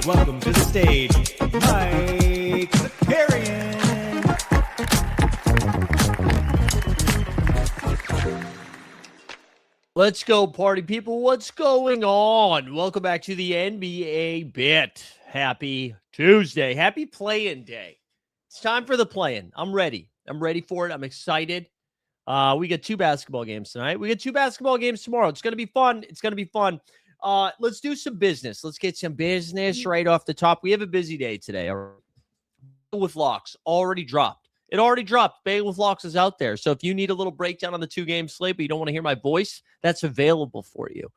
welcome to the stage, Mike Zakarian. Let's go, party people. What's going on? Welcome back to the NBA Bit. Happy Tuesday. Happy play-in day. It's time for the play-in. I'm ready. I'm ready for it. I'm excited. We got 2 basketball games tonight. We got 2 basketball games tomorrow. It's going to be fun. It's going to be fun. Let's do some business. Let's get some business right off the top. We have a busy day today. With Locks already dropped. It already dropped. Bagel with Locks is out there. So if you need a little breakdown on the 2-game slate, but you don't want to hear my voice, that's available for you.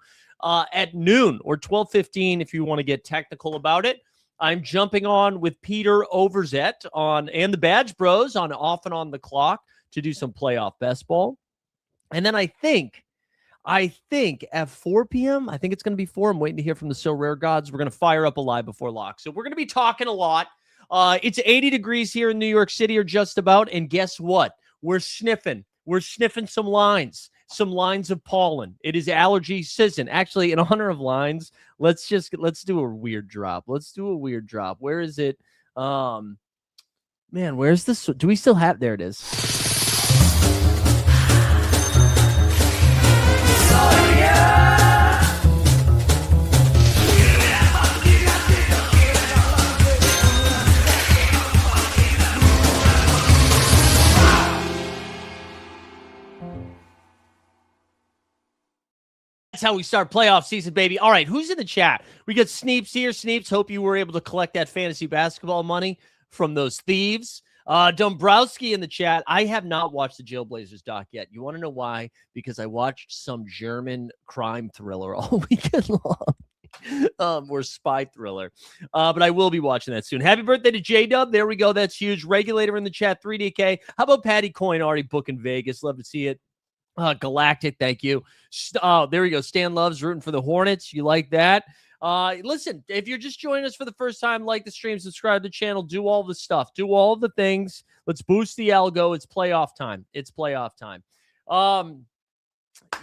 At noon or 12:15, if you want to get technical about it, I'm jumping on with Peter Overzet and the Badge Bros on Off and On the Clock to do some playoff best ball. And then I think at 4 p.m., I think it's going to be 4. I'm waiting to hear from the So Rare Gods. We're going to fire up a Live Before Lock. So we're going to be talking a lot. It's 80 degrees here in New York City, or just about. And guess what? We're sniffing some lines of pollen. It is allergy season. Actually, in honor of lines, let's do a weird drop. Where is it? Man, where's this? Do we still have? There it is. Oh, yeah. That's how we start playoff season, baby. All right, who's in the chat? We got Sneeps here. Sneeps, hope you were able to collect that fantasy basketball money from those thieves. Dombrowski in the chat. I have not watched the Jailblazers doc yet. You want to know why? Because I watched some German crime thriller all weekend long. Or spy thriller. But I will be watching that soon. Happy birthday to J-Dub. There we go. That's huge. Regulator in the chat. 3DK. How about Patty Coyne already booking Vegas? Love to see it. Galactic, thank you. There we go. Stan Love's rooting for the Hornets. You like that? Listen, if you're just joining us for the first time, like the stream, subscribe to the channel, do all the stuff, do all the things. Let's boost the algo. It's playoff time.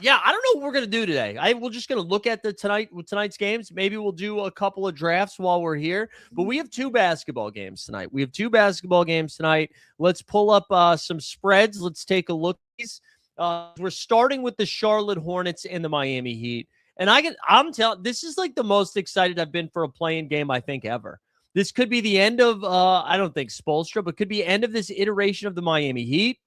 Yeah, I don't know what we're gonna do today. We're just gonna look at tonight's games. Maybe we'll do a couple of drafts while we're here. But we have 2 basketball games tonight. Let's pull up some spreads. Let's take a look. We're starting with the Charlotte Hornets and the Miami Heat. And I'm telling, this is like the most excited I've been for a play-in game, I think, ever. This could be the end of, I don't think Spoelstra, but could be end of this iteration of the Miami Heat.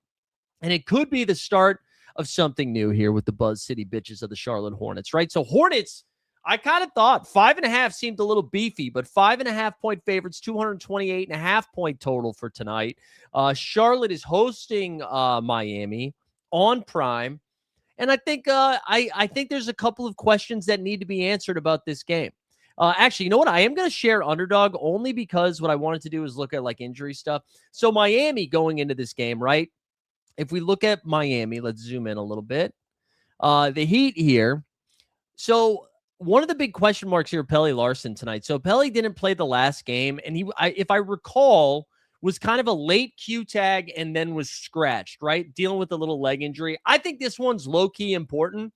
And it could be the start of something new here with the Buzz City bitches of the Charlotte Hornets, right? So Hornets, I kind of thought 5.5 seemed a little beefy, but 5.5-point favorites, 228.5-point total for tonight. Charlotte is hosting Miami on Prime. And I think I think there's a couple of questions that need to be answered about this game. Actually, you know what? I am going to share Underdog only because what I wanted to do is look at like injury stuff. So Miami going into this game, right? If we look at Miami, let's zoom in a little bit. The Heat here. So one of the big question marks here, Pelle Larsson tonight. So Pelle didn't play the last game, and if I recall, was kind of a late Q tag and then was scratched, right? Dealing with a little leg injury. I think this one's low-key important.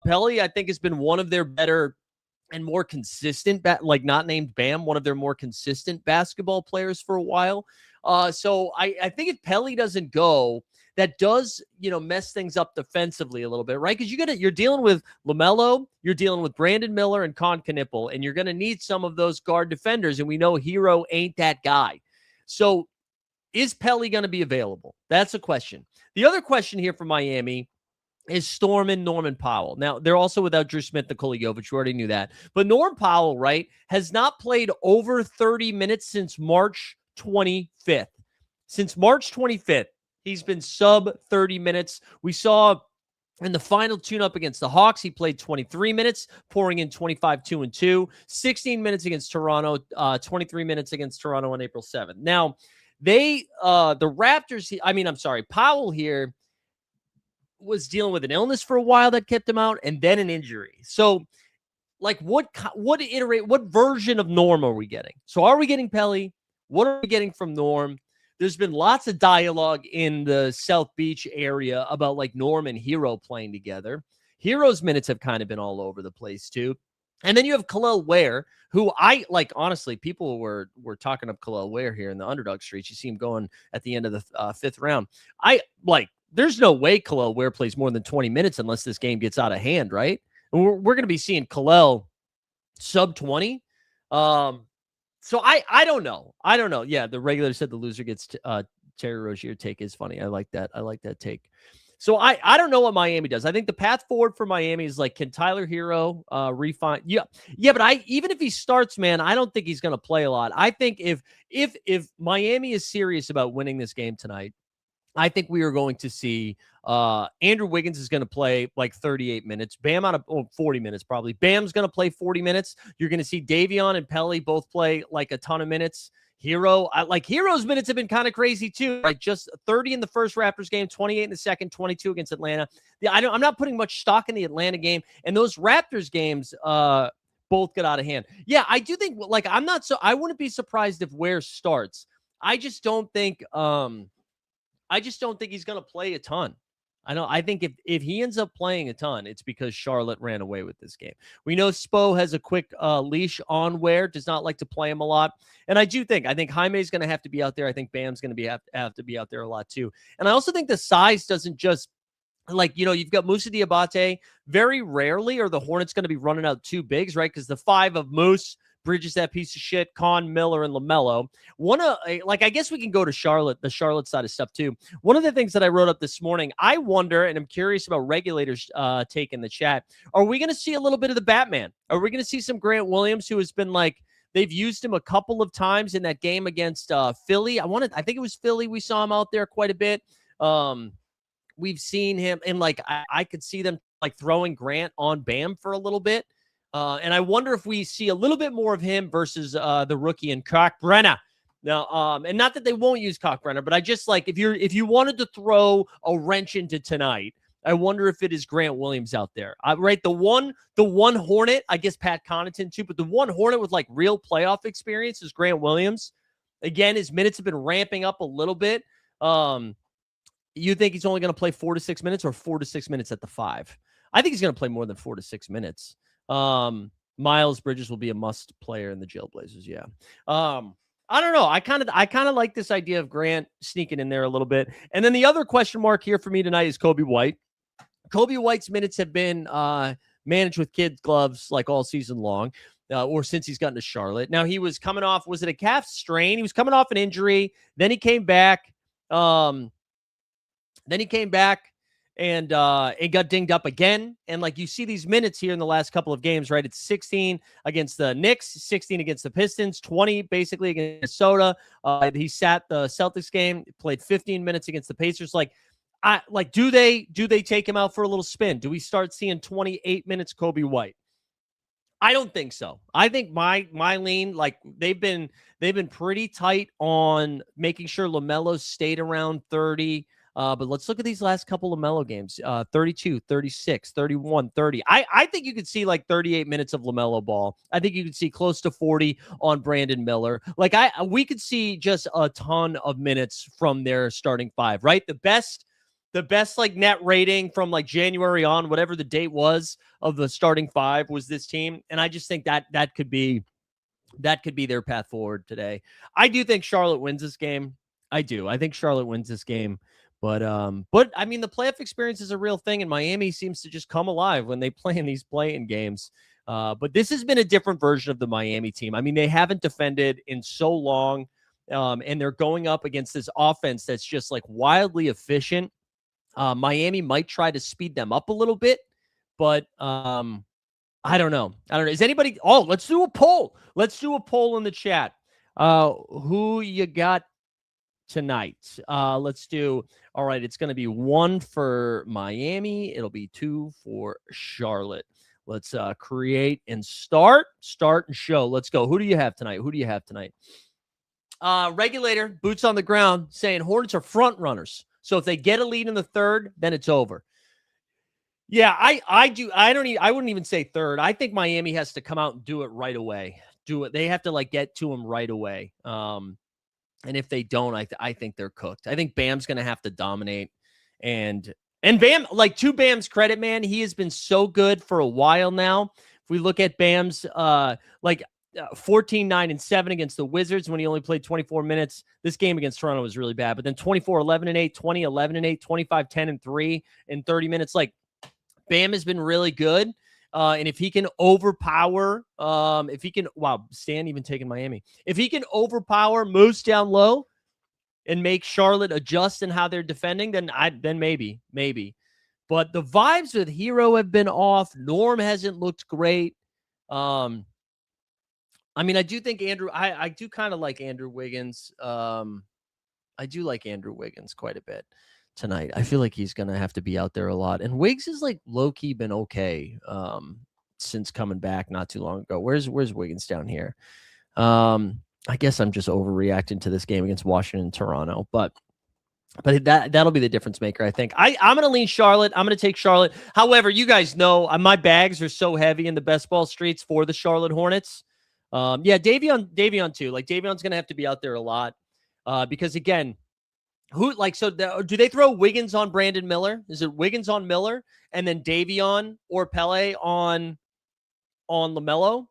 Pelle, I think, has been one of their better and more consistent, like not named Bam, one of their more consistent basketball players for a while. So I think if Pelle doesn't go, that does, mess things up defensively a little bit, right? Because you're dealing with LaMelo, you're dealing with Brandon Miller and Con Knipple, and you're going to need some of those guard defenders, and we know Hero ain't that guy. So is Pelle going to be available? That's a question. The other question here for Miami is Storm and Norman Powell. Now, they're also without Drew Smith, Nikola Jovic. You already knew that. But Norman Powell, right, has not played over 30 minutes since March 25th. Since March 25th, he's been sub 30 minutes. We saw in the final tune-up against the Hawks, he played 23 minutes, pouring in 25, 2 and 2, 16 minutes against Toronto, 23 minutes against Toronto on April 7th. Now, the Raptors, Powell here was dealing with an illness for a while that kept him out, and then an injury. So, like, what version of Norm are we getting? So, are we getting Pelle? What are we getting from Norm? There's been lots of dialogue in the South Beach area about like Norm and Hero playing together. Hero's minutes have kind of been all over the place too. And then you have Khalil Ware, who I like. Honestly, people were talking up Khalil Ware here in the underdog streets. You see him going at the end of the 5th round. I like. There's no way Khalil Ware plays more than 20 minutes unless this game gets out of hand, right? And we're going to be seeing Khalil sub 20. So I don't know. I don't know. Yeah, the regulator said the loser gets Terry Rozier take is funny. I like that. I like that take. So I don't know what Miami does. I think the path forward for Miami is like, can Tyler Hero refine? Yeah, but even if he starts, man, I don't think he's going to play a lot. I think if Miami is serious about winning this game tonight, I think we are going to see Andrew Wiggins is going to play like 38 minutes. Bam out of 40 minutes probably. Bam's going to play 40 minutes. You're going to see Davion and Pelly both play like a ton of minutes. Hero, like Hero's minutes have been kind of crazy too. Like just 30 in the first Raptors game, 28 in the second, 22 against Atlanta. I'm not putting much stock in the Atlanta game, and those Raptors games both got out of hand. Yeah, I do think like I wouldn't be surprised if Ware starts. I just don't think he's going to play a ton. I think if he ends up playing a ton, it's because Charlotte ran away with this game. We know Spo has a quick leash on Ware, does not like to play him a lot. And I think Jaime's going to have to be out there. I think Bam's going to have to be out there a lot too. And I also think the size doesn't just like, you've got Moussa Diabate. Very rarely are the Hornets going to be running out 2 bigs, right? Because the 5 of Moose bridges that piece of shit, Con, Miller, and LaMelo. I guess we can go to the Charlotte side of stuff too. One of the things that I wrote up this morning, I wonder, and I'm curious about regulators take in the chat, are we going to see a little bit of the Batman? Are we going to see some Grant Williams, who has been like, they've used him a couple of times in that game against Philly. I think it was Philly. We saw him out there quite a bit. We've seen him, and like, I could see them like throwing Grant on Bam for a little bit. And I wonder if we see a little bit more of him versus the rookie and Kalkbrenner. Now, and not that they won't use Kalkbrenner, but I just like, if you wanted to throw a wrench into tonight, I wonder if it is Grant Williams out there. Right, the one Hornet, I guess Pat Connaughton too, but the one Hornet with like real playoff experience is Grant Williams. Again, his minutes have been ramping up a little bit. You think he's only going to play 4 to 6 minutes, or 4 to 6 minutes at the 5? I think he's going to play more than 4 to 6 minutes. Miles Bridges will be a must player in the Jailblazers. Yeah. I don't know. I kind of like this idea of Grant sneaking in there a little bit. And then the other question mark here for me tonight is Coby White. Coby White's minutes have been managed with kid gloves like all season long, or since he's gotten to Charlotte. Now, he was coming off, was it a calf strain? He was coming off an injury. Then he came back. And it got dinged up again. And like, you see these minutes here in the last couple of games, right? It's 16 against the Knicks, 16 against the Pistons, 20 basically against Minnesota. He sat the Celtics game, played 15 minutes against the Pacers. Do they take him out for a little spin? Do we start seeing 28 minutes Coby White? I don't think so. I think my lean, like, they've been pretty tight on making sure LaMelo stayed around 30. But let's look at these last couple of LaMelo games. 32, 36, 31, 30. I think you could see like 38 minutes of LaMelo ball. I think you could see close to 40 on Brandon Miller. Like, we could see just a ton of minutes from their starting 5, right? The best like net rating from like January on, whatever the date was of the starting 5, was this team. And I just think that could be their path forward today. I do think Charlotte wins this game. I do. I think Charlotte wins this game. But I mean, the playoff experience is a real thing, and Miami seems to just come alive when they play in these play-in games. But this has been a different version of the Miami team. I mean, they haven't defended in so long, and they're going up against this offense that's just like wildly efficient. Miami might try to speed them up a little bit, but I don't know. Is anybody? Oh, let's do a poll. Let's do a poll in the chat. Who you got tonight? Let's do. All right, it's going to be 1 for Miami. It'll be 2 for Charlotte. Let's create and start and show. Let's go. Who do you have tonight? Regulator, boots on the ground, saying Hornets are front runners. So if they get a lead in the 3rd, then it's over. Yeah, I do. I wouldn't even say 3rd. I think Miami has to come out and do it right away. They have to like get to them right away. And if they don't, I think they're cooked. I think Bam's going to have to dominate. And Bam, like, to Bam's credit, man, he has been so good for a while now. If we look at Bam's 14, 9, and 7 against the Wizards when he only played 24 minutes. This game against Toronto was really bad. But then 24, 11, and 8, 20, 11, and 8, 25, 10, and 3 in 30 minutes. Like, Bam has been really good. And if he can overpower, Stan even taking Miami. If he can overpower Moose down low and make Charlotte adjust in how they're defending, then maybe. But the vibes with Hero have been off. Norm hasn't looked great. I do think I do kind of like Andrew Wiggins. I do like Andrew Wiggins quite a bit tonight. I feel like he's going to have to be out there a lot. And Wiggs is like low-key been okay since coming back not too long ago. Where's Wiggins down here? I guess I'm just overreacting to this game against Washington and Toronto, but that'll be the difference maker, I think. I'm going to lean Charlotte. I'm going to take Charlotte. However, you guys know my bags are so heavy in the best ball streets for the Charlotte Hornets. Davion too. Like, Davion's going to have to be out there a lot because, again, do they throw Wiggins on Brandon Miller? Is it Wiggins on Miller and then Davion or Pele on LaMelo?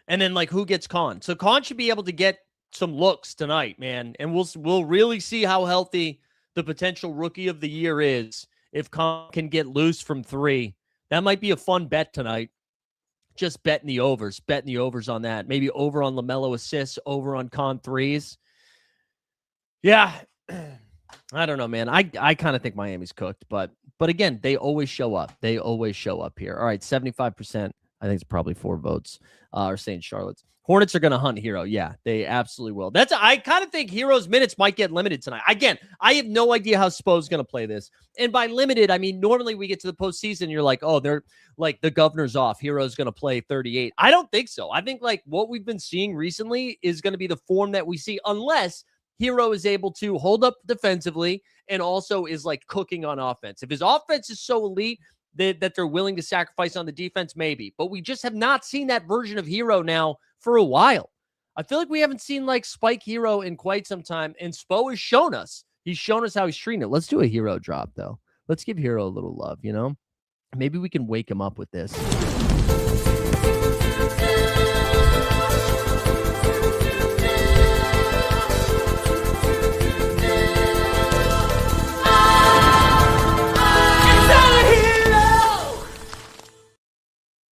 And then, like, who gets Con? So Con should be able to get some looks tonight, man. And we'll really see how healthy the potential rookie of the year is if Con can get loose from 3. That might be a fun bet tonight. Just betting the overs on that. Maybe over on LaMelo assists, over on Con 3s. Yeah, I don't know, man. I kind of think Miami's cooked, but again, they always show up. They always show up here. All right, 75%. I think it's probably 4 votes are saying Charlotte's. Hornets are going to hunt Hero. Yeah, they absolutely will. I kind of think Hero's minutes might get limited tonight. Again, I have no idea how Spo's going to play this. And by limited, I mean, normally we get to the postseason, you're like, oh, they're like the governor's off. Hero's going to play 38. I don't think so. I think like what we've been seeing recently is going to be the form that we see unless Hero is able to hold up defensively and also is like cooking on offense. If his offense is so elite that they're willing to sacrifice on the defense, maybe. But we just have not seen that version of Hero now for a while. I feel like we haven't seen like Spike Hero in quite some time, and Spo has shown us. He's shown us how he's treating it. Let's do a Hero drop, though. Let's give Hero a little love, you know? Maybe we can wake him up with this.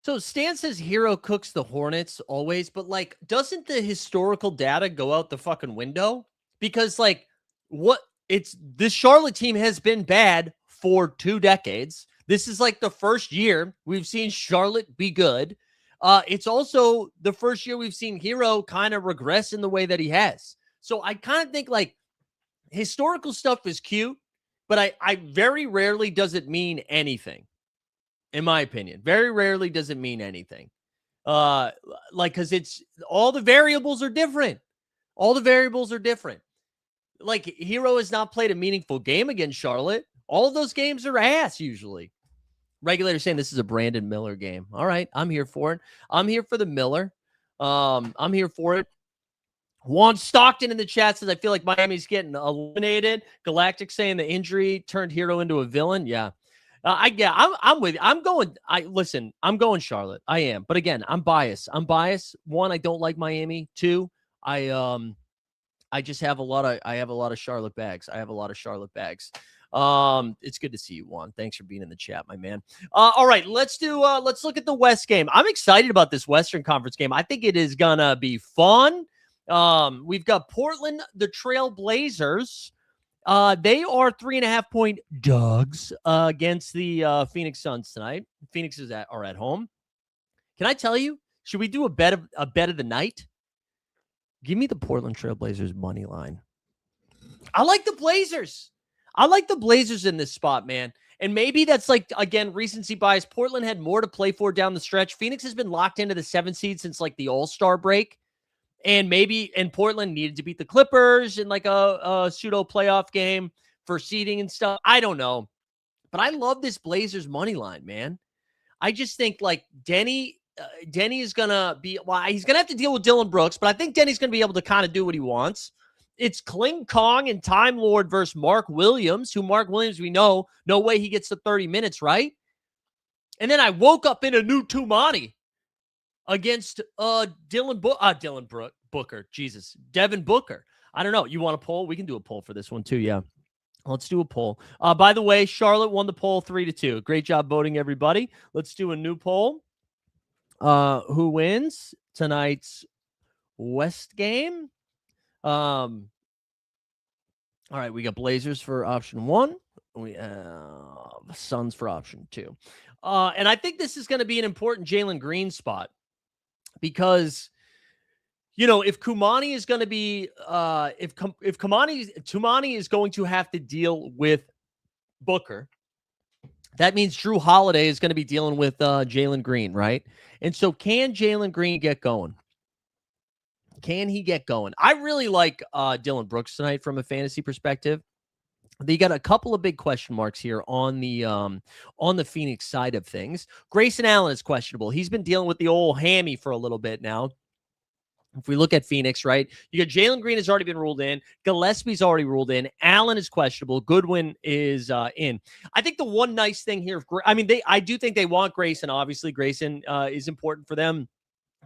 So Stan says Hero cooks the Hornets always, but like, doesn't the historical data go out the fucking window? Because like, this Charlotte team has been bad for 2 decades. This is like the first year we've seen Charlotte be good. It's also the first year we've seen Hero kind of regress in the way that he has. So I kind of think like historical stuff is cute, but I very rarely does it mean anything. In my opinion, very rarely does it mean anything. Because it's all the variables are different. All the variables are different. Like, Hero has not played a meaningful game against Charlotte. All of those games are ass usually. Regulator saying this is a Brandon Miller game. All right, I'm here for it. I'm here for the Miller. I'm here for it. Juan Stockton in the chat says, I feel like Miami's getting eliminated. Galactic saying the injury turned Hero into a villain. Yeah. I'm with you. I'm going Charlotte. I am. But again, I'm biased. 1, I don't like Miami. 2, I just have a lot of Charlotte bags. It's good to see you, Juan. Thanks for being in the chat, my man. All right, let's look at the West game. I'm excited about this Western Conference game. I think it is gonna be fun. We've got Portland, the Trail Blazers. They are 3.5-point dogs against the Phoenix Suns tonight. Phoenix are at home. Can I tell you? Should we do a bet of the night? Give me the Portland Trail Blazers money line. I like the Blazers. In this spot, man. And maybe that's like, again, recency bias. Portland had more to play for down the stretch. Phoenix has been locked into the 7th seed since like the All-Star break. And Portland needed to beat the Clippers in like a pseudo playoff game for seeding and stuff. I don't know. But I love this Blazers money line, man. I just think like Denny is going to be, he's going to have to deal with Dylan Brooks, but I think Denny's going to be able to kind of do what he wants. It's Kling Kong and Time Lord versus Mark Williams, who Mark Williams, we know, no way he gets to 30 minutes, right? And then I woke up in a new Tumani against Devin Booker. Devin Booker. I don't know. You want a poll? We can do a poll for this one too. Yeah. Let's do a poll. By the way, Charlotte won the poll 3-2. Great job voting, everybody. Let's do a new poll. Who wins tonight's West game? All right, we got Blazers for option 1. We have Suns for option 2. And I think this is going to be an important Jalen Green spot because, you know, if Kumani is going to be, if Tumani is going to have to deal with Booker, that means Drew Holiday is going to be dealing with Jalen Green, right? And so can Jalen Green get going? Can he get going? I really like Dillon Brooks tonight from a fantasy perspective. They got a couple of big question marks here on the Phoenix side of things. Grayson Allen is questionable. He's been dealing with the old hammy for a little bit now. If we look at Phoenix, right, you got Jalen Green has already been ruled in. Gillespie's already ruled in. Allen is questionable. Goodwin is in. I think the one nice thing here, I do think they want Grayson. Obviously, Grayson is important for them.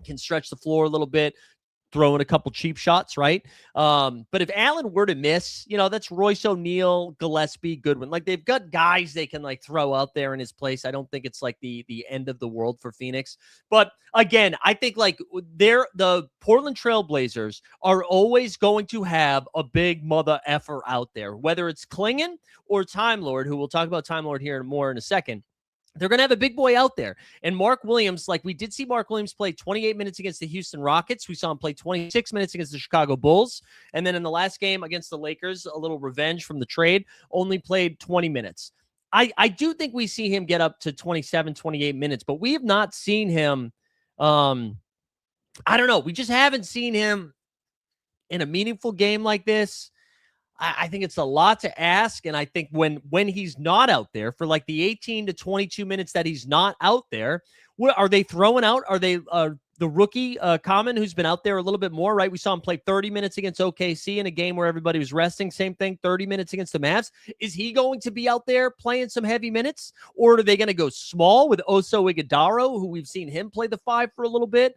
Can stretch the floor a little bit, throw in a couple cheap shots, right? But if Allen were to miss, you know, that's Royce O'Neal, Gillespie, Goodwin. Like, they've got guys they can, like, throw out there in his place. I don't think it's, like, the end of the world for Phoenix. But, again, I think, like, the Portland Trail Blazers are always going to have a big mother effer out there, whether it's Klingon or Time Lord, who we'll talk about Time Lord here more in a second. They're going to have a big boy out there. And Mark Williams, like, we did see Mark Williams play 28 minutes against the Houston Rockets. We saw him play 26 minutes against the Chicago Bulls. And then in the last game against the Lakers, a little revenge from the trade, only played 20 minutes. I do think we see him get up to 27, 28 minutes, but we have not seen him. I don't know. We just haven't seen him in a meaningful game like this. I think it's a lot to ask, and I think when he's not out there for like the 18 to 22 minutes that he's not out there, what are they throwing out? Are they the rookie Common, who's been out there a little bit more, right? We saw him play 30 minutes against OKC in a game where everybody was resting. Same thing, 30 minutes against the Mavs. Is he going to be out there playing some heavy minutes, or are they going to go small with Oso Ighodaro, who we've seen him play the 5 for a little bit?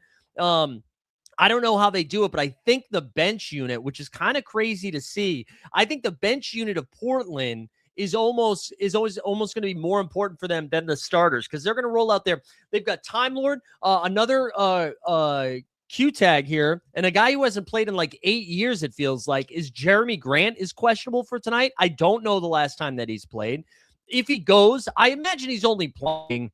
I don't know how they do it, but I think the bench unit, which is kind of crazy to see, I think the bench unit of Portland is always going to be more important for them than the starters, because they're going to roll out there. They've got Time Lord, another Q tag here, and a guy who hasn't played in like 8 years, it feels like, is Jeremy Grant is questionable for tonight. I don't know the last time that he's played. If he goes, I imagine he's only playing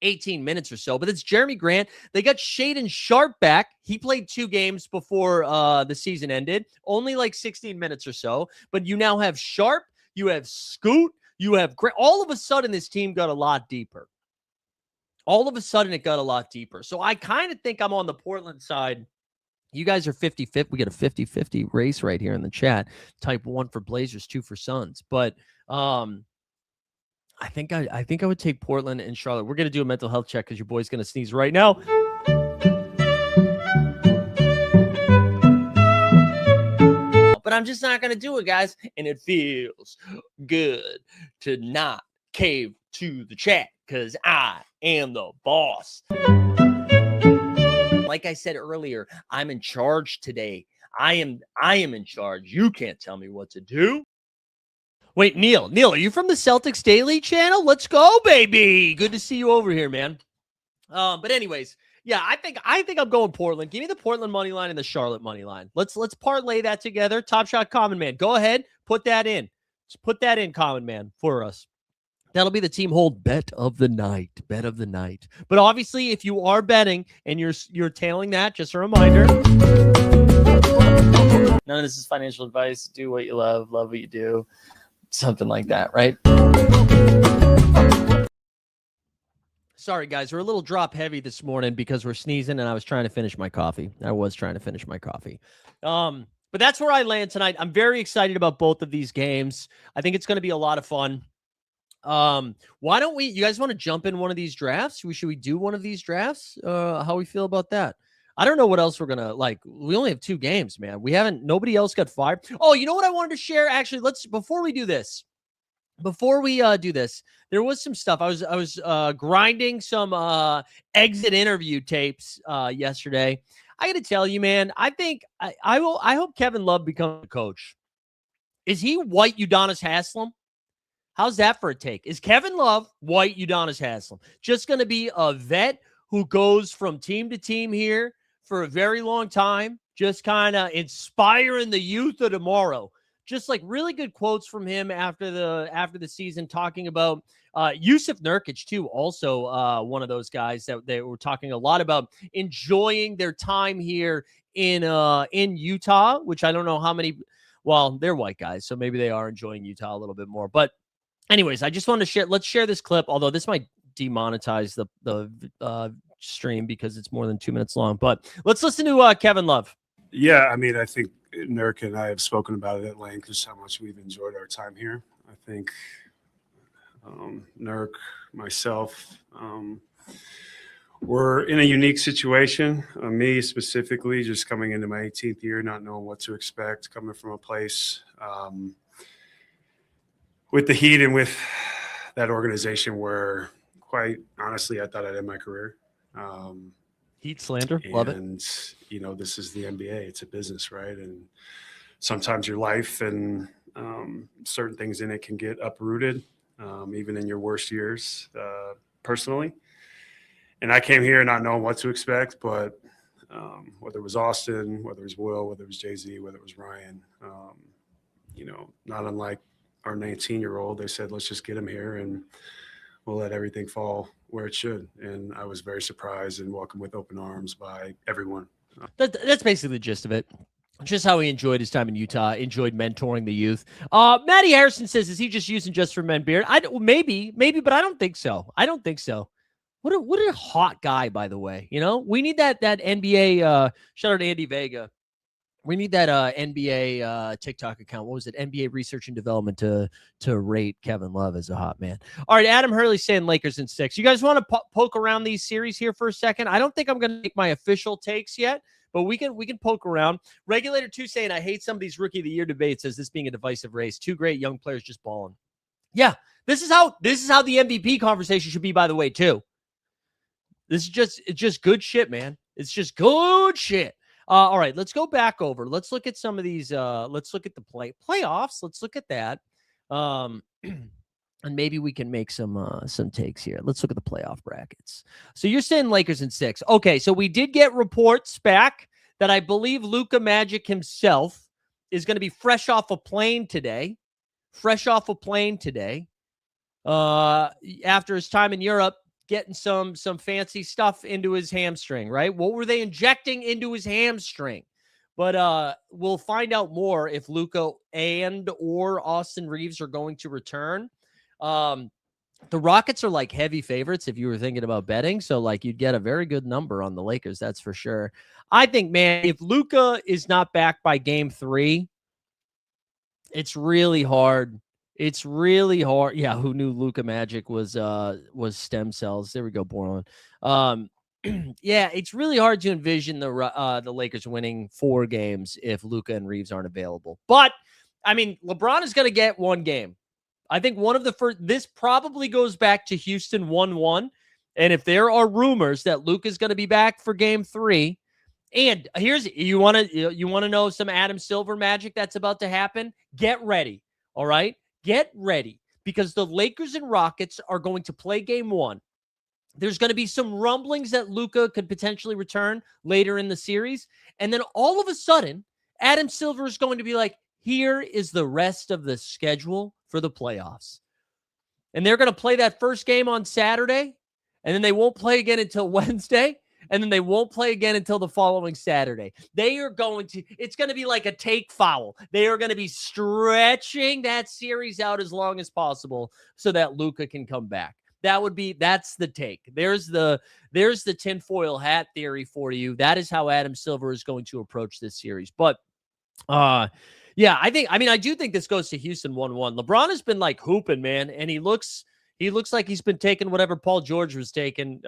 18 minutes or so, but it's Jeremy Grant. They got Shaedon Sharpe back. He played 2 games before the season ended, only like 16 minutes or so. But you now have Sharpe, you have Scoot, you have Grant. All of a sudden, this team got a lot deeper. All of a sudden, it got a lot deeper. So I kind of think I'm on the Portland side. You guys are 50-50. We got a 50-50 race right here in the chat. Type 1 for Blazers, 2 for Suns. But I think I would take Portland and Charlotte. We're going to do a mental health check because your boy's going to sneeze right now. But I'm just not going to do it, guys. And it feels good to not cave to the chat because I am the boss. Like I said earlier, I'm in charge today. I am in charge. You can't tell me what to do. Wait, Neil, are you from the Celtics Daily channel? Let's go, baby. Good to see you over here, man. But anyways, yeah, I think I'm going Portland. Give me the Portland money line and the Charlotte money line. Let's parlay that together. Top Shot Common Man. Go ahead, put that in. Just put that in, Common Man, for us. That'll be the Team Hold bet of the night. Bet of the night. But obviously, if you are betting and you're tailing that, just a reminder. None of this is financial advice. Do what you love what you do. Something like that, right? Sorry, guys. We're a little drop heavy this morning because we're sneezing and I was trying to finish my coffee. But that's where I land tonight. I'm very excited about both of these games. I think it's going to be a lot of fun. Why don't you guys want to jump in one of these drafts? Should we do one of these drafts? How we feel about that? I don't know what else we're going to like. We only have 2 games, man. Nobody else got fired. Oh, you know what I wanted to share? Actually, before we do this, before we do this, there was some stuff. I was grinding some exit interview tapes yesterday. I got to tell you, man, I think I hope Kevin Love becomes a coach. Is he white Udonis Haslem? How's that for a take? Is Kevin Love white Udonis Haslem? Just going to be a vet who goes from team to team here for a very long time, just kind of inspiring the youth of tomorrow. Just like really good quotes from him after the season, talking about Yusuf Nurkic too. Also, one of those guys that they were talking a lot about enjoying their time here in Utah, which I don't know how many. Well, they're white guys, so maybe they are enjoying Utah a little bit more. But anyways, I just wanted to share. Let's share this clip. Although this might demonetize the stream because it's more than 2 minutes long. But let's listen to Kevin Love. Yeah, I mean, I think Nurk and I have spoken about it at length, just how much we've enjoyed our time here. I think Nurk, myself, we're in a unique situation. Me specifically, just coming into my 18th year, not knowing what to expect, coming from a place with the Heat and with that organization where, quite honestly, I thought I'd end my career. Heat slander, love it. And, this is the NBA. It's a business, right? And sometimes your life and certain things in it can get uprooted, even in your worst years, personally. And I came here not knowing what to expect, but whether it was Austin, whether it was Will, whether it was Jay-Z, whether it was Ryan, not unlike our 19-year-old, they said, let's just get him here and we'll let everything fall where it should. And I was very surprised and welcomed with open arms by everyone. That's basically the gist of it. Just how he enjoyed his time in Utah, enjoyed mentoring the youth. Matty Harrison says, is he just using Just for Men beard? Maybe, but I don't think so. What a hot guy, by the way. We need that NBA. Shout out to Andy Vega. We need that NBA TikTok account. What was it? NBA Research and Development to rate Kevin Love as a hot man. All right, Adam Hurley saying Lakers in 6. You guys want to poke around these series here for a second? I don't think I'm going to make my official takes yet, but we can poke around. Regulator 2 saying, I hate some of these Rookie of the Year debates as this being a divisive race. 2 great young players just balling. Yeah, this is how the MVP conversation should be, by the way, too. It's just good shit, man. It's just good shit. All right, let's go back over. Let's look at some of these. Let's look at the playoffs. Let's look at that. And maybe we can make some takes here. Let's look at the playoff brackets. So you're saying Lakers in 6. Okay, so we did get reports back that I believe Luka Magic himself is going to be fresh off a plane today. After his time in Europe, getting some fancy stuff into his hamstring, right? What were they injecting into his hamstring? But we'll find out more if Luka and or Austin Reeves are going to return. The Rockets are like heavy favorites if you were thinking about betting. So like you'd get a very good number on the Lakers. That's for sure. I think, man, if Luka is not back by game 3, it's really hard. Yeah, who knew Luka Magic was stem cells? There we go, Borland. Yeah, it's really hard to envision the Lakers winning 4 games if Luka and Reeves aren't available. But I mean, LeBron is going to get 1 game. I think one of the first. This probably goes back to Houston 1-1, and if there are rumors that Luka is going to be back for game 3, and here's you want to know some Adam Silver magic that's about to happen. Get ready, all right. Get ready, because the Lakers and Rockets are going to play game 1. There's going to be some rumblings that Luka could potentially return later in the series. And then all of a sudden, Adam Silver is going to be like, here is the rest of the schedule for the playoffs. And they're going to play that first game on Saturday, and then they won't play again until Wednesday. And then they won't play again until the following Saturday. It's going to be like a take foul. They are going to be stretching that series out as long as possible so that Luka can come back. That's the take. There's the tinfoil hat theory for you. That is how Adam Silver is going to approach this series. But, yeah, I do think this goes to Houston 1-1. LeBron has been like hooping, man. And he looks like he's been taking whatever Paul George was taking.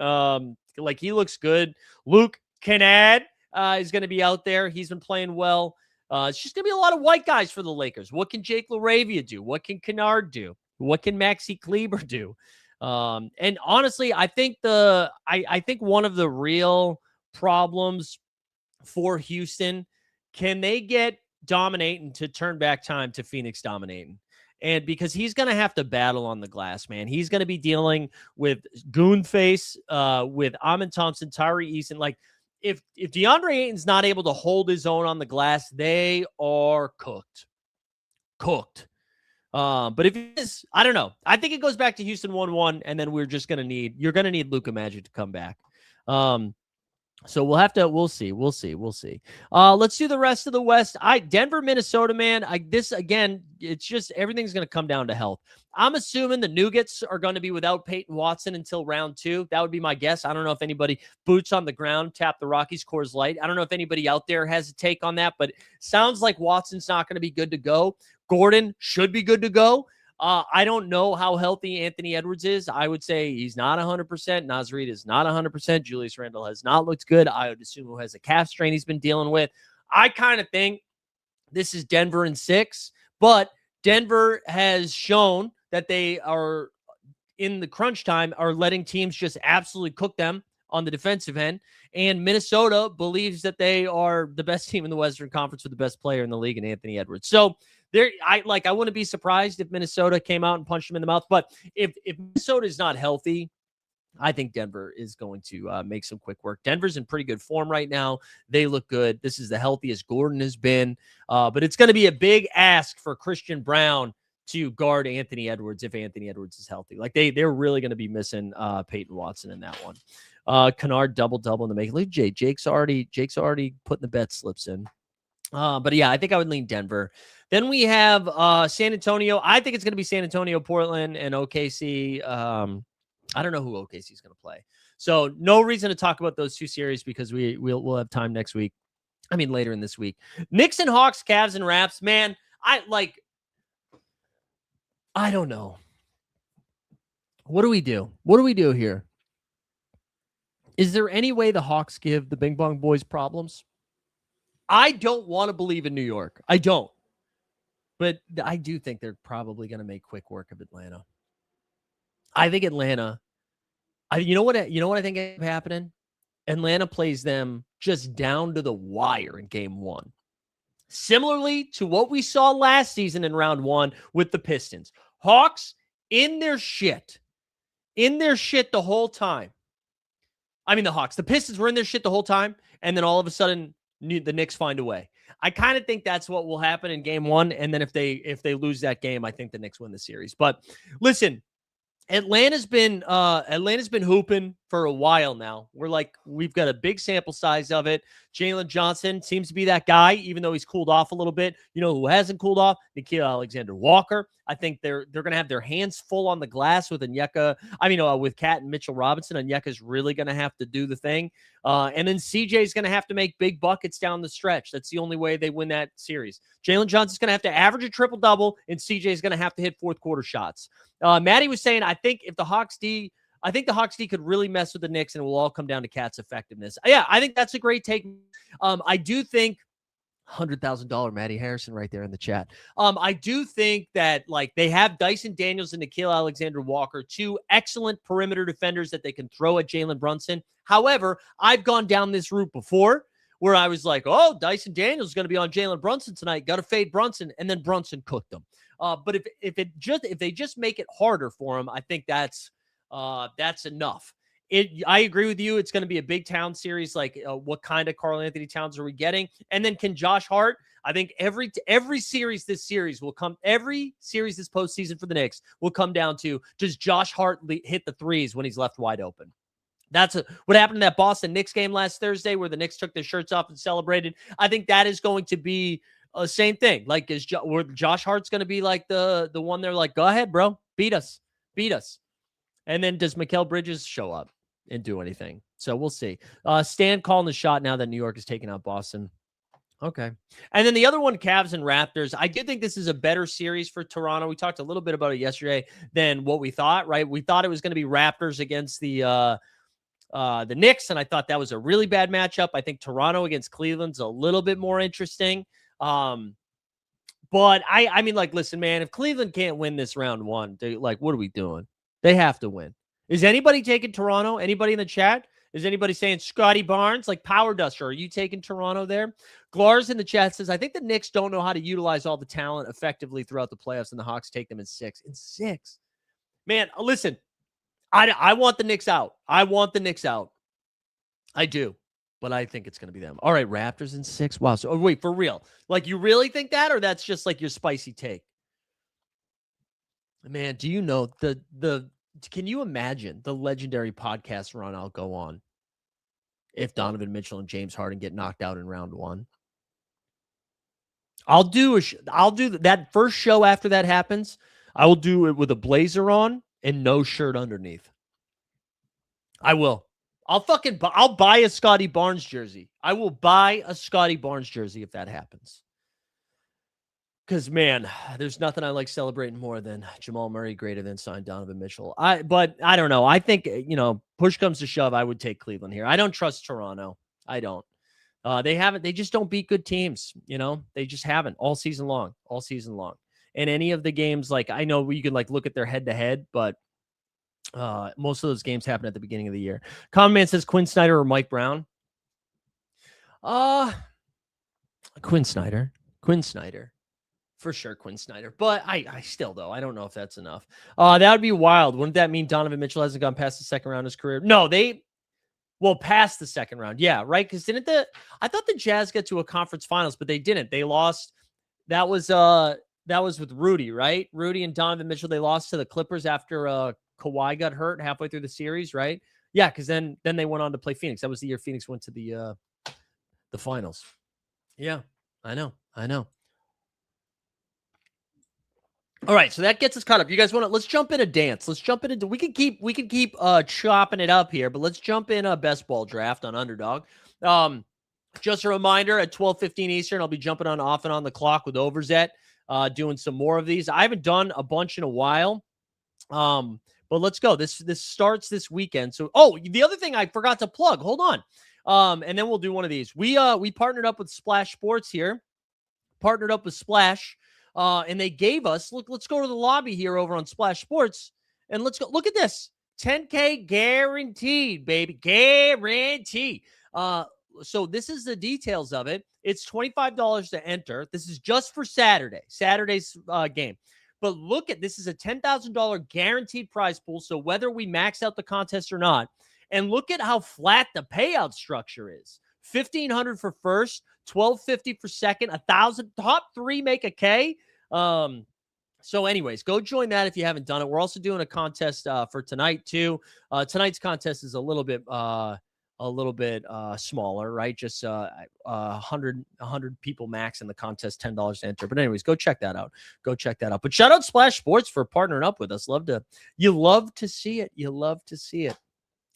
Like he looks good. Luke Kennard is going to be out there. He's been playing well. It's just going to be a lot of white guys for the Lakers. What can Jake LaRavia do? What can Kennard do? What can Maxi Kleber do? And honestly, I think I think one of the real problems for Houston, can they get dominating to turn back time to Phoenix dominating? And because he's going to have to battle on the glass, man. He's going to be dealing with Goonface, with Amin Thompson, Tyree Eason. Like, if DeAndre Ayton's not able to hold his own on the glass, they are cooked. Cooked. But if it is, I don't know. I think it goes back to Houston 1-1, and then you're going to need Luka Magic to come back. So we'll see. Let's do the rest of the West. Denver, Minnesota, man. This again, it's just everything's going to come down to health. I'm assuming the Nuggets are going to be without Peyton Watson until round 2. That would be my guess. I don't know if anybody boots on the ground, tap the Rockies Coors Light. I don't know if anybody out there has a take on that, but sounds like Watson's not going to be good to go. Gordon should be good to go. I don't know how healthy Anthony Edwards is. I would say he's not 100%. Naz Reid is not 100%. Julius Randle has not looked good. I would assume who has a calf strain he's been dealing with. I kind of think this is Denver in 6, but Denver has shown that they are in the crunch time are letting teams just absolutely cook them on the defensive end. And Minnesota believes that they are the best team in the Western Conference with the best player in the league in Anthony Edwards. So I wouldn't be surprised if Minnesota came out and punched him in the mouth. But if Minnesota is not healthy, I think Denver is going to make some quick work. Denver's in pretty good form right now. They look good. This is the healthiest Gordon has been. But it's going to be a big ask for Christian Braun to guard Anthony Edwards if Anthony Edwards is healthy. Like they're really going to be missing Peyton Watson in that one. Kennard double in the making. Look, Jake's already putting the bet slips in. But yeah, I think I would lean Denver. Then we have San Antonio. I think it's going to be San Antonio, Portland, and OKC. I don't know who OKC is going to play. So no reason to talk about those two series because we'll have time next week. I mean, later in this week. Knicks and Hawks, Cavs and Raps. Man, I don't know. What do we do? What do we do here? Is there any way the Hawks give the Bing Bong Boys problems? I don't want to believe in New York. I don't. But I do think they're probably going to make quick work of Atlanta. I think Atlanta, you know what I think is happening? Atlanta plays them just down to the wire in game 1. Similarly to what we saw last season in round 1 with the Pistons. Hawks in their shit the whole time. I mean, the Hawks, the Pistons were in their shit the whole time. And then all of a sudden the Knicks find a way. I kind of think that's what will happen in game 1. And then if they lose that game, I think the Knicks win the series. But listen, Atlanta's been hooping for a while now. We've got a big sample size of it. Jalen Johnson seems to be that guy, even though he's cooled off a little bit. You know who hasn't cooled off? Nickeil Alexander-Walker. I think they're going to have their hands full on the glass with Onyeka. With Cat and Mitchell Robinson. Onyeka's really going to have to do the thing. And then CJ's going to have to make big buckets down the stretch. That's the only way they win that series. Jalen Johnson's going to have to average a triple-double, and CJ's going to have to hit fourth quarter shots. Maddie was saying, I think the Hawks D could really mess with the Knicks, and it will all come down to Cat's effectiveness. Yeah, I think that's a great take. I do think $100,000 Maddie Harrison right there in the chat. I do think that they have Dyson Daniels and Nickeil Alexander-Walker, 2 excellent perimeter defenders that they can throw at Jalen Brunson. However, I've gone down this route before where I was like, oh, Dyson Daniels is going to be on Jalen Brunson tonight. Got to fade Brunson, and then Brunson cooked them. But if they just make it harder for him, I think that's enough. I agree with you. It's going to be a big town series. What kind of Karl Anthony Towns are we getting? And then can Josh Hart? I think every series this postseason for the Knicks will come down to, does Josh Hart hit the threes when he's left wide open? That's what happened in that Boston Knicks game last Thursday where the Knicks took their shirts off and celebrated. I think that is going to be same thing. Josh Hart's going to be the one they're like, go ahead, bro, beat us. And then does Mikal Bridges show up and do anything? So we'll see. Stan calling the shot now that New York is taking out Boston. Okay. And then the other one, Cavs and Raptors. I do think this is a better series for Toronto. We talked a little bit about it yesterday than what we thought, right? We thought it was going to be Raptors against the Knicks, and I thought that was a really bad matchup. I think Toronto against Cleveland's a little bit more interesting. But I mean, like, listen, man, if Cleveland can't win this round one, like, what are we doing? They have to win. Is anybody taking Toronto? Anybody in the chat? Is anybody saying Scotty Barnes, like Power Duster? Are you taking Toronto there? Glars in the chat says, I think the Knicks don't know how to utilize all the talent effectively throughout the playoffs, and the Hawks take them in 6. In 6. Man, listen, I want the Knicks out. I want the Knicks out. I do. But I think it's going to be them. All right, Raptors in 6. Wow. So, wait, for real. Like, you really think that, or that's just like your spicy take? Man, do you know can you imagine the legendary podcast run I'll go on if Donovan Mitchell and James Harden get knocked out in round 1? I'll do that first show after that happens. I will do it with a blazer on and no shirt underneath. I will. I'll buy a Scotty Barnes jersey. I will buy a Scotty Barnes jersey if that happens. Because, man, there's nothing I like celebrating more than Jamal Murray greater than signed Donovan Mitchell. But I don't know. I think, push comes to shove, I would take Cleveland here. I don't trust Toronto. I don't. They just don't beat good teams. They just haven't all season long. And any of the games, like, I know you can like look at their head to head, but most of those games happen at the beginning of the year. Common Man says Quinn Snyder or Mike Brown. Quinn Snyder. For sure, Quinn Snyder. But I still, though, I don't know if that's enough. That would be wild. Wouldn't that mean Donovan Mitchell hasn't gone past the second round of his career? No, past the second round. Yeah, right? Because I thought the Jazz got to a conference finals, but they didn't. They lost. That was with Rudy, right? Rudy and Donovan Mitchell, they lost to the Clippers after Kawhi got hurt halfway through the series, right? Yeah, because then they went on to play Phoenix. That was the year Phoenix went to the finals. Yeah, I know. All right, so that gets us caught up. You guys let's jump in a dance. Let's jump into we can keep chopping it up here, but let's jump in a best ball draft on Underdog. Just a reminder, at 12:15 Eastern, I'll be jumping on off and on the clock with Overzet, doing some more of these. I haven't done a bunch in a while. But let's go. This starts this weekend. So, the other thing I forgot to plug. Hold on. And then we'll do one of these. We partnered up with Splash Sports here. Partnered up with Splash. And they gave us, let's go to the lobby here over on Splash Sports, and let's go. Look at this. 10K guaranteed, baby. Guaranteed. So this is the details of it. It's $25 to enter. This is just for Saturday's game. But look at this is a $10,000 guaranteed prize pool. So whether we max out the contest or not, and look at how flat the payout structure is. $1,500 for first, $1,250 for second, $1,000. Top 3 make a K. So anyways, go join that if you haven't done it. We're also doing a contest for tonight too. Tonight's contest is a little bit smaller, right? Just 100 people max in the contest, $10 to enter. But anyways, go check that out. But shout out Splash Sports for partnering up with us. You love to see it.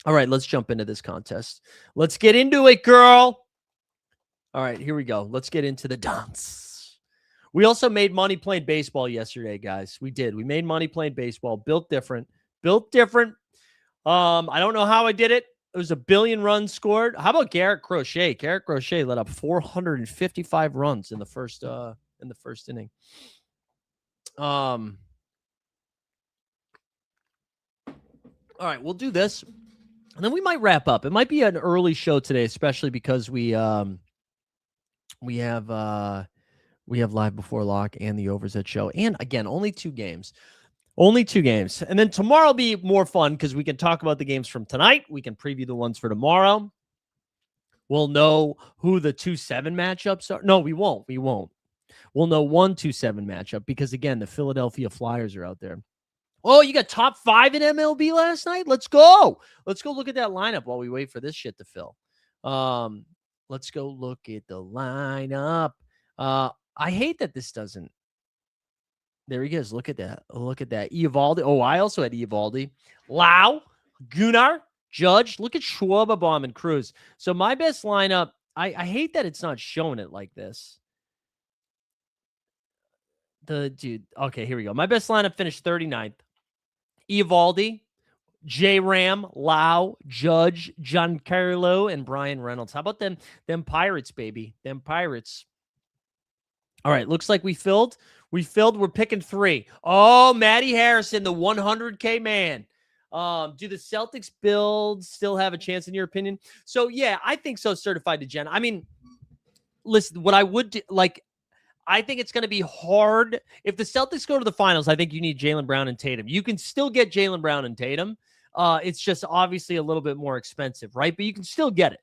All right, let's jump into this contest. Let's get into it, girl. All right, here we go. Let's get into the dance. We also made money playing baseball yesterday, guys. We did. We made money playing baseball. Built different. I don't know how I did it. It was 1 billion runs scored. How about Garrett Crochet? Garrett Crochet let up 455 runs in the first inning. All right, we'll do this, and then we might wrap up. It might be an early show today, especially because we have Live Before Lock and the Overzet show, and again, only two games. And then tomorrow will be more fun because we can talk about the games from tonight. We can preview the ones for tomorrow. We'll know who the 2-7 matchups are. No, we won't. We'll know 1-2-7 matchup because, again, the Philadelphia Flyers are out there. Oh, you got top 5 in MLB last night? Let's go. Let's go look at that lineup while we wait for this shit to fill. Let's go look at the lineup. I hate that this doesn't. There he goes. Look at that. Eovaldi. Oh, I also had Eovaldi. Lau, Gunnar, Judge. Look at Schwarber, and Cruz. So my best lineup, I hate that it's not showing it like this. Okay, here we go. My best lineup finished 39th. Eovaldi, J-Ram, Lau, Judge, Giancarlo, and Brian Reynolds. How about them Pirates, baby? Them Pirates. All right, looks like we filled. We're picking 3. Oh, Matty Harrison, the 100K man. Do the Celtics build still have a chance in your opinion? So yeah, I think so. Certified to Jen. I mean, listen, what I would do, like, I think it's going to be hard if the Celtics go to the finals. I think you need Jaylen Brown and Tatum. You can still get Jaylen Brown and Tatum. It's just obviously a little bit more expensive, right? But you can still get it.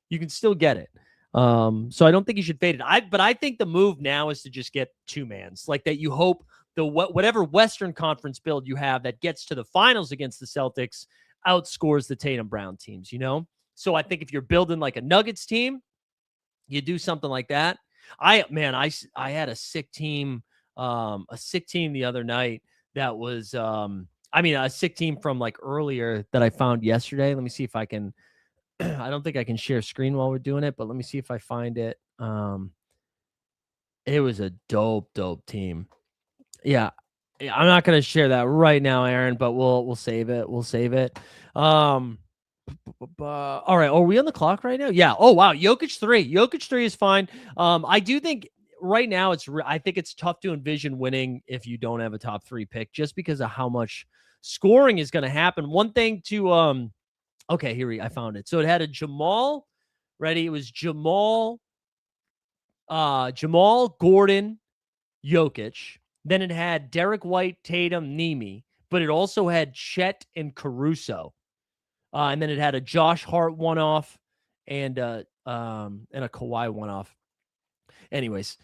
You can still get it. So I don't think you should fade it. But I think the move now is to just get 2-mans, like that. You hope the whatever Western Conference build you have that gets to the finals against the Celtics outscores the Tatum Brown teams, you know? So I think if you're building like a Nuggets team, you do something like that. I had a sick team the other night that was a sick team from like earlier that I found yesterday. Let me see if I can I don't think I can share screen while we're doing it, but let me see if I find it. It was a dope team. Yeah. I'm not going to share that right now, Aaron, but we'll save it. We'll save it. All right. Are we on the clock right now? Yeah. Oh, wow. Jokic 3 is fine. I do think right now I think it's tough to envision winning if you don't have a top 3 pick, just because of how much scoring is going to happen. One thing to, okay, I found it. So it had a Jamal, ready? It was Jamal, Gordon, Jokic. Then it had Derek White, Tatum, Nemi, but it also had Chet and Caruso. And then it had a Josh Hart one-off and a Kawhi one-off. Anyways.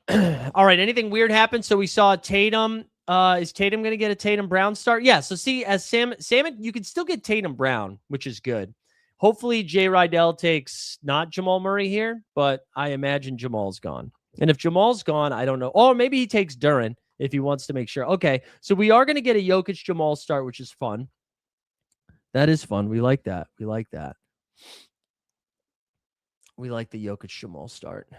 All right, anything weird happened? So we saw Tatum. Is Tatum going to get a Tatum Brown start? Yeah, so see, as Salmon, you can still get Tatum Brown, which is good. Hopefully, Jay Rydell takes not Jamal Murray here, but I imagine Jamal's gone. And if Jamal's gone, I don't know. Or maybe he takes Duren if he wants to make sure. Okay, so we are going to get a Jokic Jamal start, which is fun. That is fun. We like that. We like that. We like the Jokic Jamal start.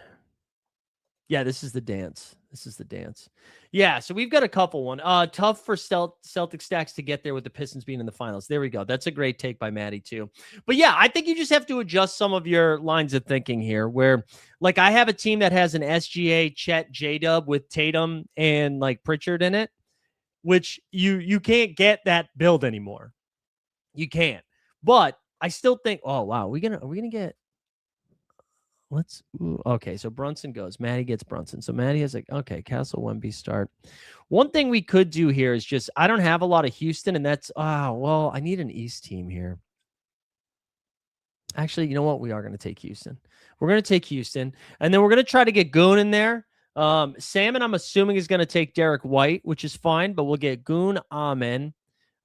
Yeah, this is the dance. This is the dance. Yeah, so we've got a couple one. Tough for Celtic stacks to get there with the Pistons being in the finals. There we go. That's a great take by Maddie too. But yeah, I think you just have to adjust some of your lines of thinking here where like I have a team that has an SGA, Chet, J-Dub with Tatum and like Pritchard in it, which you can't get that build anymore. You can't. But I still think, oh wow, are we gonna get okay, so Brunson goes. Maddie gets Brunson. So Maddie has like, okay, Castle Wemby start. One thing we could do here is just, I don't have a lot of Houston, and that's, well, I need an East team here. Actually, you know what? We are going to take Houston. We're going to take Houston, and then we're going to try to get Goon in there. Salmon, I'm assuming, is going to take Derek White, which is fine, but we'll get Goon, Amen.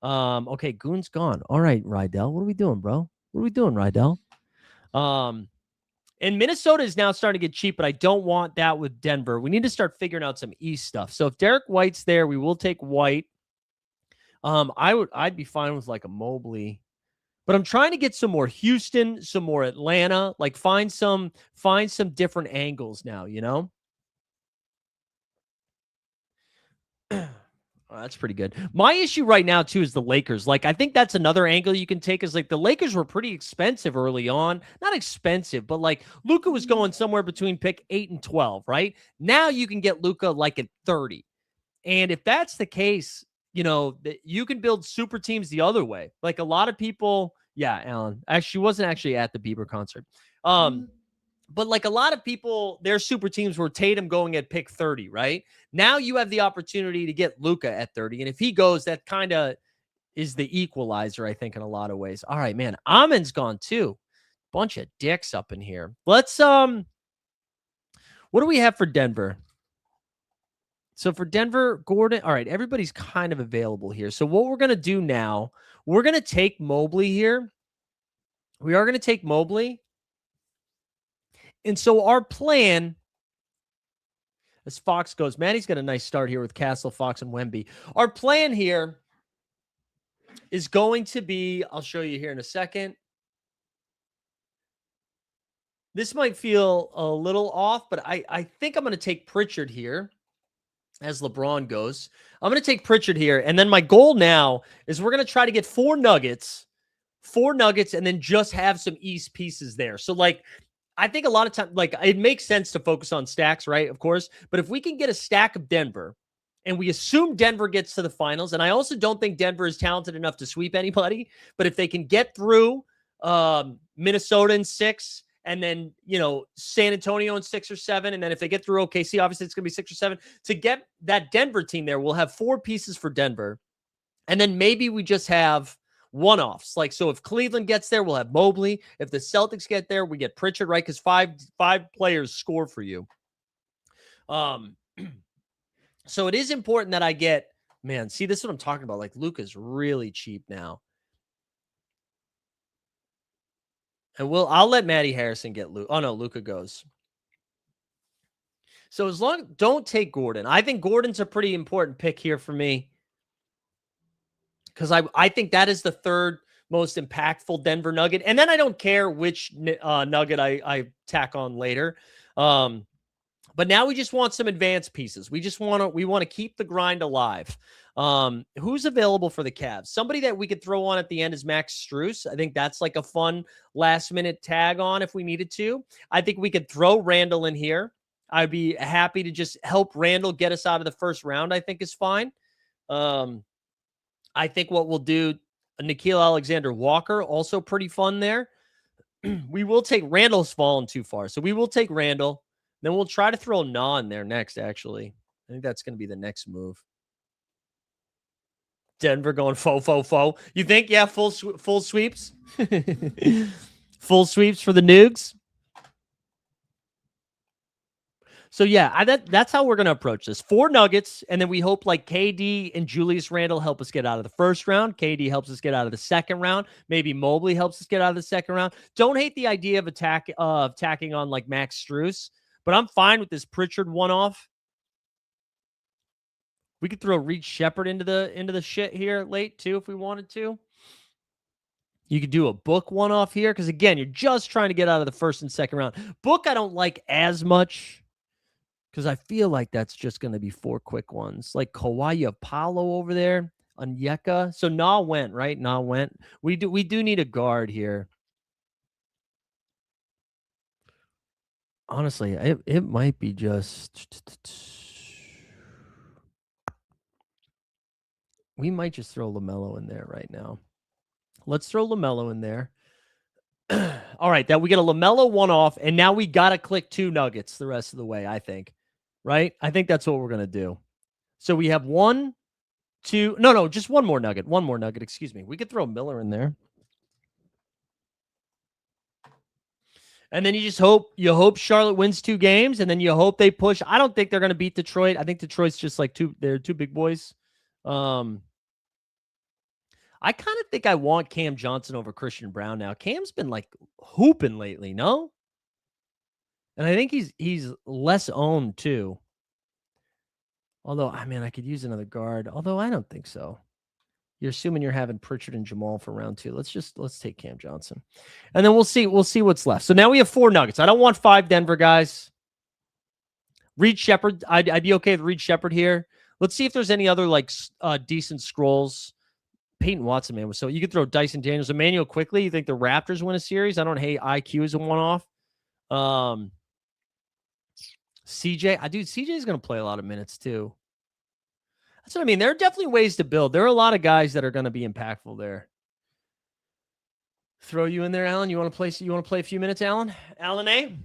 Okay, Goon's gone. All right, Rydell. What are we doing, bro? What are we doing, Rydell? And Minnesota is now starting to get cheap, but I don't want that with Denver. We need to start figuring out some East stuff. So if Derek White's there, we will take White. I'd be fine with like a Mobley, but I'm trying to get some more Houston, some more Atlanta, like find some different angles now, you know? Oh, that's pretty good. My issue right now, too, is the Lakers. Like, I think that's another angle you can take is like the Lakers were pretty expensive early on. Not expensive, but like Luka was going somewhere between pick 8 and 12, right? Now you can get Luka like at 30. And if that's the case, you know, you can build super teams the other way. Like a lot of people, yeah, Alan, actually wasn't actually at the Bieber concert. But like a lot of people, their super teams were Tatum going at pick 30, right? Now you have the opportunity to get Luka at 30. And if he goes, that kind of is the equalizer, I think, in a lot of ways. All right, man. Amen's gone too. Bunch of dicks up in here. Let's, what do we have for Denver? So for Denver, Gordon, all right, everybody's kind of available here. So what we're going to do now, we're going to take Mobley here. We are going to take Mobley. And so our plan, as Fox goes, Maddie's got a nice start here with Castle, Fox, and Wemby. Our plan here is going to be, I'll show you here in a second. This might feel a little off, but I think I'm going to take Pritchard here as LeBron goes. I'm going to take Pritchard here. And then my goal now is we're going to try to get 4 Nuggets, and then just have some East pieces there. So like, I think a lot of time, like it makes sense to focus on stacks, right? Of course. But if we can get a stack of Denver and we assume Denver gets to the finals, and I also don't think Denver is talented enough to sweep anybody, but if they can get through Minnesota in 6, and then, San Antonio in 6 or 7, and then if they get through OKC, obviously it's going to be 6 or 7. To get that Denver team there, we'll have 4 pieces for Denver. And then maybe we just have one-offs. Like, so if Cleveland gets there, we'll have Mobley. If the Celtics get there, we get Pritchard, right? Because five players score for you. So it is important that I get, man, see, this is what I'm talking about. Like, Luka's really cheap now. And I'll let Matty Harrison get Luka. Oh, no, Luka goes. So don't take Gordon. I think Gordon's a pretty important pick here for me, because I think that is the third most impactful Denver Nugget. And then I don't care which Nugget I tack on later. But now we just want some advanced pieces. We want to keep the grind alive. Who's available for the Cavs? Somebody that we could throw on at the end is Max Strus. I think that's like a fun last minute tag on if we needed to. I think we could throw Randall in here. I'd be happy to just help Randall get us out of the first round. I think is fine. I think what we'll do, Nickeil Alexander-Walker, also pretty fun there. We will take Randall's fallen too far. So we will take Randall. Then we'll try to throw Na in there next, actually. I think that's going to be the next move. Denver going faux. You think? Yeah, full sweeps? Full sweeps for the Nugs? So, yeah, that's how we're going to approach this. 4 Nuggets, and then we hope like KD and Julius Randle help us get out of the first round. KD helps us get out of the second round. Maybe Mobley helps us get out of the second round. Don't hate the idea of tacking on like Max Strus, but I'm fine with this Pritchard one-off. We could throw Reed Shepherd into the shit here late, too, if we wanted to. You could do a Book one-off here, because, again, you're just trying to get out of the first and second round. Book I don't like as much, because I feel like that's just going to be 4 quick ones. Like Kawhi Apollo over there, Onyeka. So Na went, right? Na went. We do need a guard here. Honestly, it might be just... We might just throw LaMelo in there right now. Let's throw LaMelo in there. All right, that we get a LaMelo one-off, and now we got to click 2 Nuggets the rest of the way, I think. Right? I think that's what we're going to do. So we have 1, 2... No, just one more Nugget. One more Nugget, excuse me. We could throw Miller in there. And then you hope Charlotte wins 2 games, and then you hope they push. I don't think they're going to beat Detroit. I think Detroit's just like they're 2 big boys. I kind of think I want Cam Johnson over Christian Brown now. Cam's been like hooping lately, no? And I think he's less owned too. Although, I mean, I could use another guard. Although I don't think so. You're assuming you're having Pritchard and Jamal for round 2. Let's take Cam Johnson. And then we'll see what's left. So now we have 4 Nuggets. I don't want 5 Denver guys. Reed Shepherd. I'd be okay with Reed Shepherd here. Let's see if there's any other like decent scrolls. Peyton Watson, man. So you could throw Dyson Daniels. Emmanuel Quickly. You think the Raptors win a series? I don't hate IQ as a one-off. CJ. CJ's going to play a lot of minutes too. That's what I mean. There are definitely ways to build. There are a lot of guys that are going to be impactful there. Throw you in there, Alan. You want to play a few minutes, Alan? Alan A?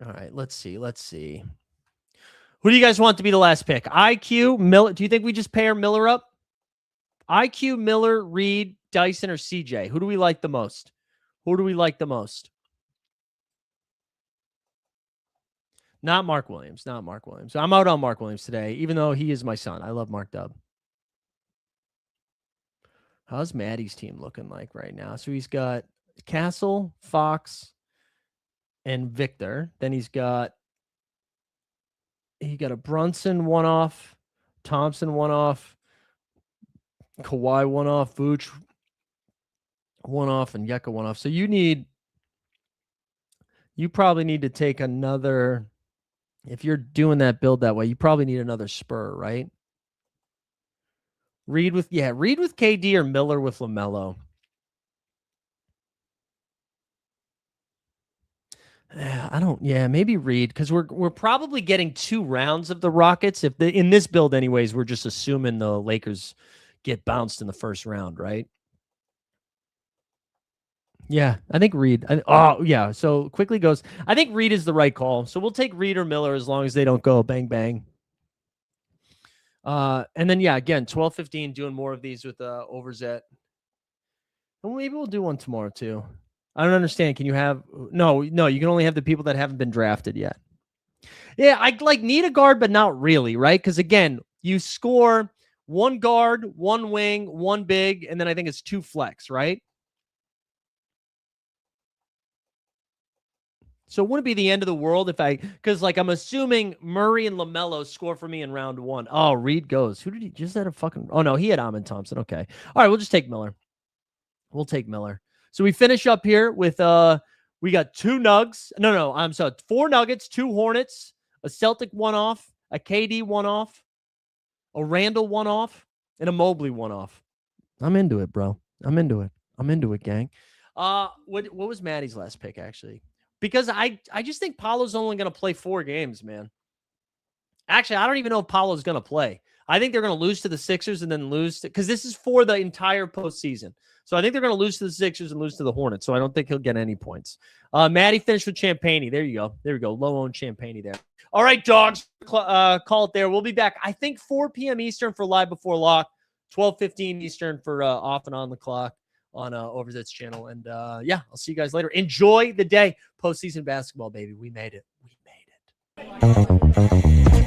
All right, let's see. Who do you guys want to be the last pick? IQ, Miller. Do you think we just pair Miller up? IQ, Miller, Reed, Dyson, or CJ? Who do we like the most? Not Mark Williams. I'm out on Mark Williams today, even though he is my son. I love Mark Dub. How's Maddie's team looking like right now? So he's got Castle, Fox, and Victor. Then he got a Brunson one-off, Thompson one-off, Kawhi one-off, Vooch one-off, and Yeka one-off. So you probably need to take another, if you're doing that build that way, you probably need another Spur, right? Reed with KD or Miller with LaMelo. I don't. Yeah, maybe Reed, because we're probably getting 2 rounds of the Rockets. If in this build, anyways, we're just assuming the Lakers get bounced in the first round, right? Yeah, I think Reed. Oh yeah. So quickly goes. I think Reed is the right call. So we'll take Reed or Miller as long as they don't go bang bang. And then yeah, again, 12-15, doing more of these with Overzet. Well, maybe we'll do one tomorrow too. I don't understand. Can you have no? You can only have the people that haven't been drafted yet. Yeah, I like need a guard, but not really, right? Because again, you score 1 guard, 1 wing, 1 big, and then I think it's 2 flex, right? So it wouldn't be the end of the world if because like I'm assuming Murray and LaMelo score for me in round 1. Oh, Reed goes. Who did he just had a fucking? Oh no, he had Amin Thompson. Okay, all right, we'll just take Miller. We'll take Miller. So we finish up here with we got 2 Nugs. No, I'm sorry, 4 Nuggets, 2 Hornets, a Celtic 1-off, a KD 1-off, a Randall 1-off, and a Mobley 1-off. I'm into it, bro. I'm into it, gang. What was Maddie's last pick actually? Because I just think Paolo's only going to play 4 games, man. Actually, I don't even know if Paolo's going to play. I think they're going to lose to the Sixers and then lose to, because this is for the entire postseason. So I think they're going to lose to the Sixers and lose to the Hornets. So I don't think he'll get any points. Maddie finished with Champagny. There you go. There we go. Low owned Champagny there. All right, dogs. Call it there. We'll be back, I think, 4 p.m. Eastern for Live Before Lock, 12:15 Eastern for Off and On the Clock on Overzet's channel. And yeah, I'll see you guys later. Enjoy the day. Postseason basketball, baby. We made it. We made it.